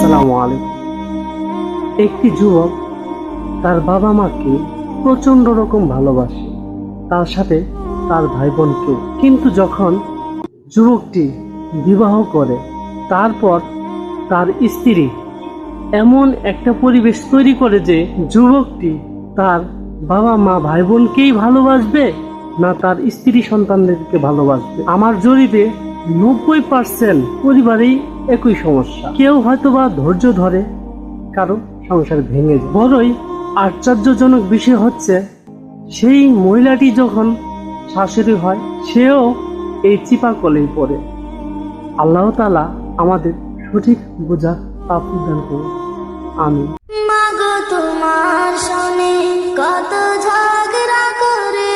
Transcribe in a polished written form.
আসসালামু আলাইকুম। একটি যুবক তার বাবা মাকে প্রচন্ড রকম ভালোবাসে, তার সাথে তার ভাই বোনকেও। কিন্তু যখন যুবকটি বিবাহ করে, তারপর তার স্ত্রী এমন একটা পরিবেশ তৈরি করে যে যুবকটি তার বাবা মা ভাই বোনকেই ভালোবাসবে না তার স্ত্রী সন্তানদেরকে ভালোবাসবে। আমার জরিপে 90% পরিবারেই একই সমস্যা। কেউ হয়তোবা ধৈর্য ধরে, কারো সংসার ভেঙে যায়। বড়ই আশ্চর্যজনক বিষয় হচ্ছে, সেই মহিলাটি যখন শাশুড়ি হয়, সেও এই চিপা কলেই পড়ে। আল্লাহ তাআলা আমাদের সঠিক বোঝা তৌফিক দান করুন। আমিন। মাগো তোমার সনে কত ঝগড়া করে